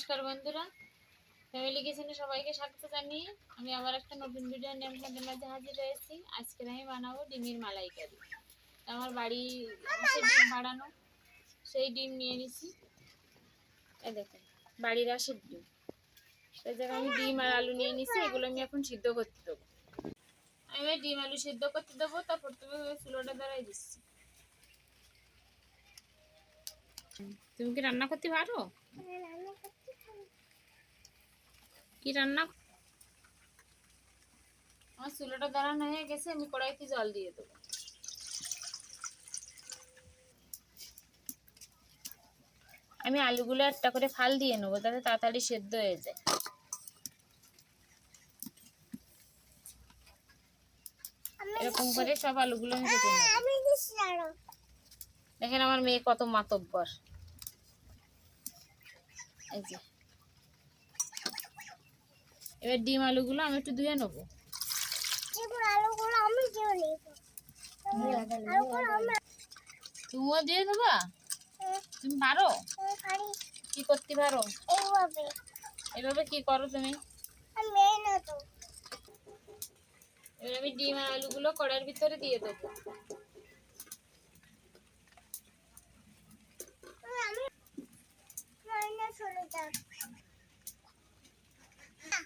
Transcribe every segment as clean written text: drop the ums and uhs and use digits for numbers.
নমস্কার বন্ধুরা, ফ্যামিলি কিচেনে সবাইকে স্বাগত জানিয়ে আমি আবার একটা নতুন ভিডিও নিয়ে আপনাদের মাঝে হাজির হয়েছি। আজকে আমি বানাবো ডিমের মালাইকারি। আমার বাড়ি ডিম বাড়ানো, সেই ডিম নিয়ে নিছি। এই দেখুন, বাড়ির আশের ডিম। সেই জায়গায় আমি ডিম আর আলু নিয়ে নিছি, এগুলো আমি এখন সিদ্ধ করতে দেবো। আমি ডিম আলু সিদ্ধ করতে দেবো, তারপর তুমি চুলোটা ধরাই দিচ্ছি। তুমি কি রান্না করতে পারো? কি রান্না? আমার চুলোটা দাঁড়ানো হয়ে গেছে, আমি কড়াইতে জল দিয়ে দেবো। আমি আলুগুলো একটা করে ফাল দিয়ে নেবো যাতে তাড়াতাড়ি সেদ্ধ হয়ে যায়। এরকম করে সব আলুগুলো আমি কেটে নেব। দেখেন আমার মেয়ে কত মাতব্বর। এই যে এবার ডিম আলুগুলো আমি একটু ধুয়ে নেবো। তুমিও দিয়ে দেবা? তুমি পারো? কি করতে পারো? এভাবে কি করো তুমি? এবার আমি ডিম আর আলুগুলো কড়াইয়ের ভিতরে দিয়ে দেবো।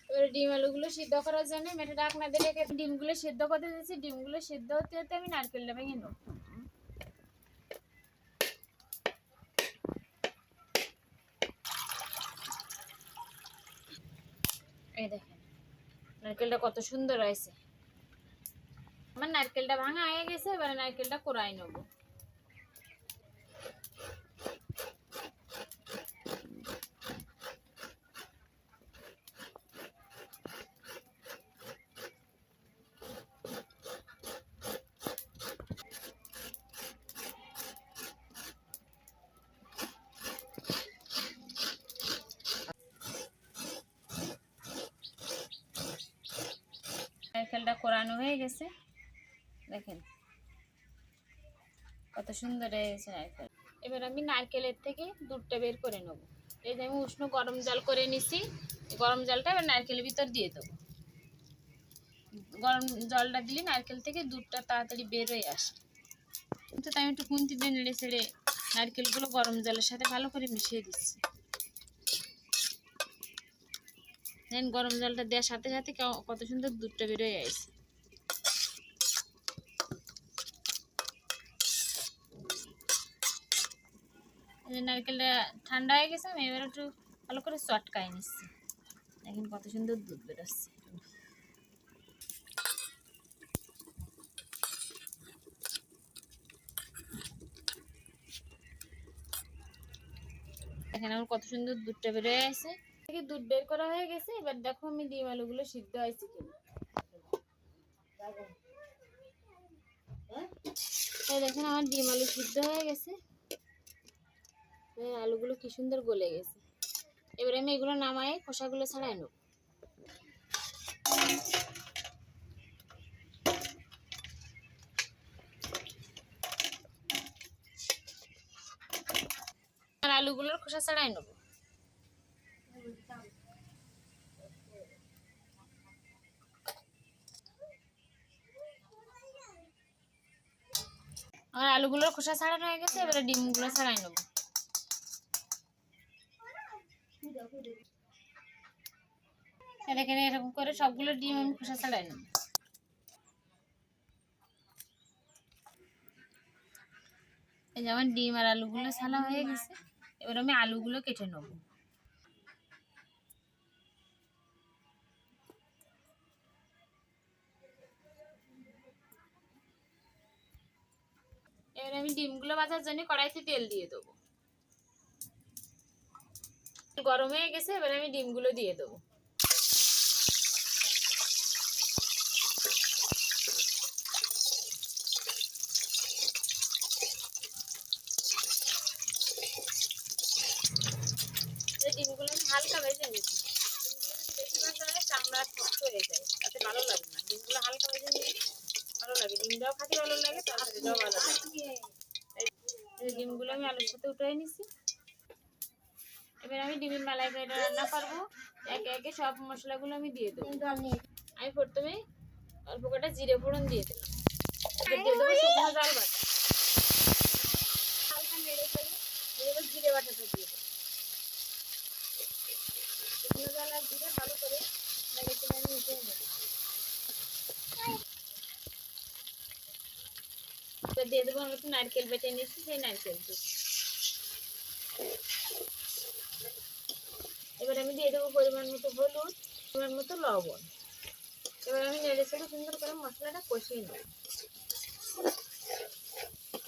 এবারে ডিম আলুগুলো সিদ্ধ করার জন্য মেটে ঢাকনা দিয়ে রেখে ডিমগুলো সিদ্ধ করতে দিয়েছি। ডিমগুলো সিদ্ধ হতে হতে আমি নারকেলটা ভেঙে নেবো। এই দেখেন নারকেলটা কত সুন্দর হয়েছে। আমার নারকেলটা ভাঙা হয়ে গেছে, এবারে নারকেলটা কোরাই নেবো। নারকেলটা কোরানো হয়ে গেছে, দেখেন কত সুন্দর হয়েছে নারকেল। এবার আমি নারকেলের থেকে দুধটা বের করে নেবো। এই যে আমি উষ্ণ গরম জল করে নিছি, গরম জলটা এবার নারকেলের ভিতর দিয়ে দেবো। গরম জলটা দিলে নারকেল থেকে দুধটা তাড়াতাড়ি বের হয়ে আসে। কিন্তু তাই আমি একটু খুন্তি দিয়ে নেড়ে ছেড়ে নারকেলগুলো গরম জলের সাথে ভালো করে মিশিয়ে দিচ্ছি। দেন গরম জলটা দেওয়ার সাথে সাথে কত সুন্দর দুধটা বের হয়ে আসে। নারকেলটা ঠান্ডা হয়ে গেছে, আমি এবার একটু ভালো করে চটকায় নিচ্ছি। দেখেন কত সুন্দর দুধ বেরোচ্ছে। দেখেন আমার কত সুন্দর দুধটা বের হয়ে গেছে। দুধ বের করা হয়ে গেছে, এবার দেখো আমি ডিম আলুগুলো সিদ্ধ হয়েছে কিনা। দেখেন আমার ডিম আলু সিদ্ধ হয়ে গেছে, আলুগুলো কি সুন্দর গলে গেছে। এবারে আমি এগুলো নামায়ে খোসাগুলো ছাড়াই নেব। আর আলুগুলোর খোসা ছাড়াই নেব। আমার আলুগুলোর খোসা ছাড়ানো হয়ে গেছে, এবারে ডিমগুলো ছাড়াই নেব। দেখেন এরকম করে সবগুলো ডিম আমি খোসা ছাড়াই নেব। এই যেমন ডিম আর আলুগুলো ছাড়া হয়ে গেছে, এবার আমি আলুগুলো কেটে নেব। এবার আমি ডিমগুলো ভাজার জন্য কড়াইতে তেল দিয়ে দেবো। গরম হয়ে গেছে, এবার আমি ডিমগুলো দিয়ে দেবো। ডিমগুলো আমি হালকা ভেজে নিচ্ছি। ডিমগুলো যদি বেশি ভাজা হয় চামড়া শক্ত হয়ে যায়, তাতে ভালো লাগে না। ডিমগুলো হালকা ভেজে নিলে ভালো লাগে, ডিমটাও খাতে ভালো লাগে, তরকারিটাও ভালো লাগে। এই ডিমগুলো আমি আলুর সাথে উঠিয়ে নিচ্ছি। এবার আমি ডিমের মালাইকারিটা রান্না করবো। একে একে সব মশলাগুলো আমি দিয়ে দেবো। আমি প্রথমে অল্প কটা জিরে ফোড়ন দিয়ে দিলাম, দিয়ে দেবো শুকনো জাল বাটা, হালকা নেড়ে ফেলে এবার জিরে বাটাটা দিয়ে দেবো। শুকনো জাল আর জিরে ভালো করে নেড়ে চেড়ে আমি মিশিয়ে নেব। এবার দিয়ে দেবো আমি একটু নারকেল বেটে নিচ্ছি, সেই নারকেল দুধ। এবার আমি দিয়ে দেবো পরিমাণ মতো হলুদ, পরিমাণ মতো লবণ। এবার আমি নেড়ে চেড়ে সুন্দর করে মশলাটা কষিয়ে নেব।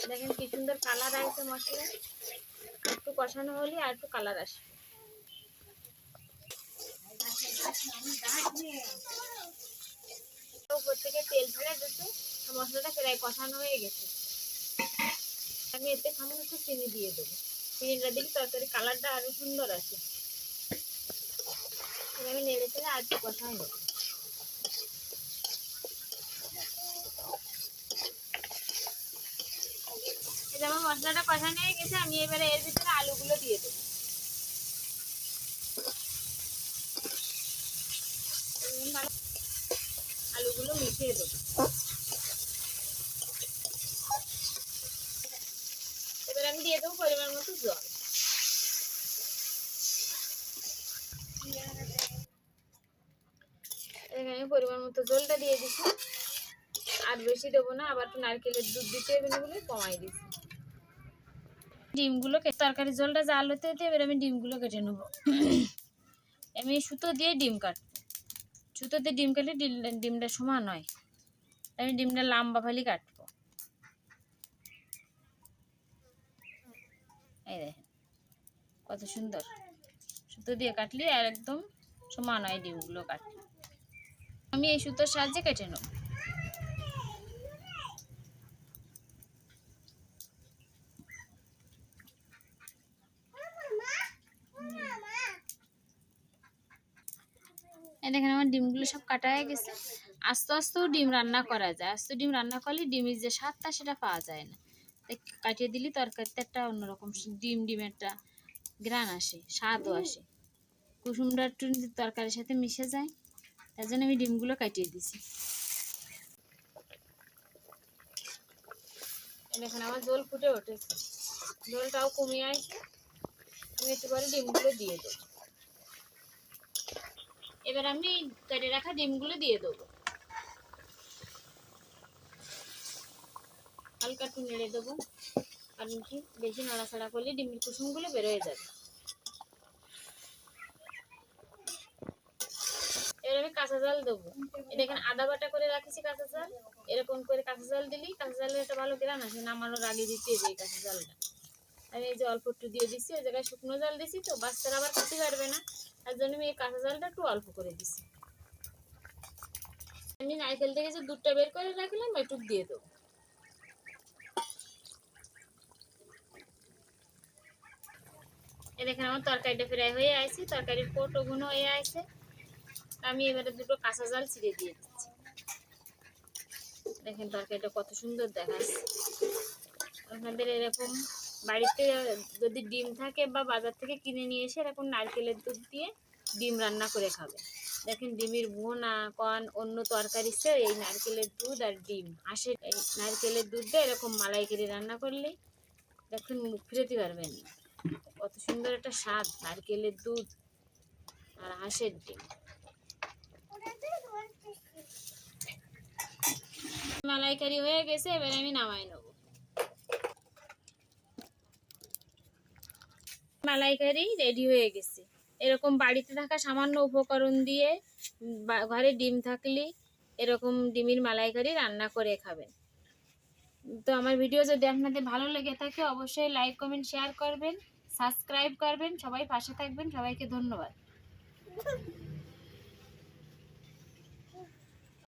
দেখেন কি সুন্দর কালার আসছে মশলা। একটু কষানো হলে আর একটু কালার আসবে। উপর থেকে তেল ছেড়ে দিতে মশলাটা প্রায় কষানো হয়ে গেছে। আমি এতে সামান্য একটু চিনি দিয়ে দেবো। চিনিটা দিলে তরকারি কালারটা আরো সুন্দর আসে। আমি নেড়ে চেড়ে আর একটু কষাই নেব। যেমন মশলাটা কষানো হয়ে গেছে, আমি এবারে এর ভিতরে আলুগুলো দিয়ে দেবো। আলুগুলো মিশিয়ে দেবো। এবার আমি দিয়ে দেবো পরিমাণ মতো জল। এখানে আমি পরিমাণ মতো জলটা দিয়ে দিচ্ছি, আর বেশি দেবো না। আবার তো নারকেলের দুধ দিতে হবে বলে কমাই দিচ্ছি। ডিমগুলো তরকারি জলটা জাল হতে হতে এবার আমি ডিমগুলো কেটে নেবো। আমি সুতো দিয়ে ডিম কাটবো। সুতো দিয়ে ডিম কাটলে ডিমটা সমান হয়, আমি ডিমটা লম্বা ফালি কাটবো। এই দেখেন কত সুন্দর সুতো দিয়ে কাটলে আর একদম সমান হয় ডিমগুলো কাটলে। আমি এই সুতোর সাহায্যে কেটে নেব। দেখেন আমার ডিমগুলো সব কাটা হয়ে গেছে। আস্তে আস্তেও ডিম রান্না করা যায়। আস্তে ডিম রান্না করলে ডিমের যে স্বাদটা সেটা পাওয়া যায় না। তাই কাটিয়ে দিলে তরকারিতে একটা অন্যরকম ডিমের একটা ঘ্রাণ আসে, স্বাদও আসে। কুসুমটা একটু তরকারির সাথে মিশে যায়, তার জন্য আমি ডিমগুলো কাটিয়ে দিছি। দেখেন আমার জল ফুটে উঠেছে, জলটাও কমিয়ে আসছে। আমি একটু পরে ডিমগুলো দিয়ে দেবো। এবার আমি কেটে রাখা ডিমগুলো দিয়ে দেবো। হালকা একটু নেড়ে দেবো, কারণ কি বেশি নাড়াচাড়া করলে ডিমের কুসুমগুলো বেরোয় যাবে। এবার আমি কাঁচা জাল দেবো। দেখেন আদা বাটা করে রাখছি কাঁচা জাল। এরকম করে কাঁচা জাল দিলেই কাঁচা জালের একটা ভালো গ্রান আসে। নামানোর আগে দিতে হবে এই কাঁচা জালটা। আমি এই যে অল্প একটু দিয়ে দিচ্ছি, ওই জায়গায় শুকনো জাল দিচ্ছি তো বাচ্চারা আবার খেতে পারবে না, তার জন্য আমি এই কাঁচা জালটা একটু অল্প করে দিচ্ছি। আমি নারকেল থেকে যে দুধটা বের করে রাখলাম একটু দিয়ে দেবো। দেখেন আমার তরকারিটা প্রায় হয়ে আসছে, তরকারির কোটো গুণ হয়ে আসছে। আমি এবারে দুটো কাঁচা জাল ছিঁড়ে দিয়ে দিচ্ছি। দেখেন তরকারিটা কত সুন্দর দেখাচ্ছে। আপনাদের এরকম বাড়িতে যদি ডিম থাকে বা বাজার থেকে কিনে নিয়ে এসে এরকম নারকেলের দুধ দিয়ে ডিম রান্না করে খাবে। দেখেন ডিমের ভুনা কন অন্য তরকারির চেয়ে এই নারকেলের দুধ আর ডিম হাঁসের এই নারকেলের দুধ দিয়ে এরকম মালাইকারি রান্না করলে দেখুন মুখ ফিরাতে পারবেন না। কত সুন্দর একটা স্বাদ নারকেলের দুধ আর হাঁসের ডিম। মালাইকারি হয়ে গেছে, এবার আমি নামাই নেব। মালাইকারি রেডি হয়ে গেছে। এরকম বাড়িতে থাকা সামান্য উপকরণ দিয়ে ঘরে ডিম থাকলে এরকম ডিমের মালাইকারি রান্না করে খাবেন। তো আমার ভিডিও যদি আপনাদের ভালো লেগে থাকে অবশ্যই লাইক কমেন্ট শেয়ার করবেন, সাবস্ক্রাইব করবেন। সবাই পাশে থাকবেন। সবাইকে ধন্যবাদ।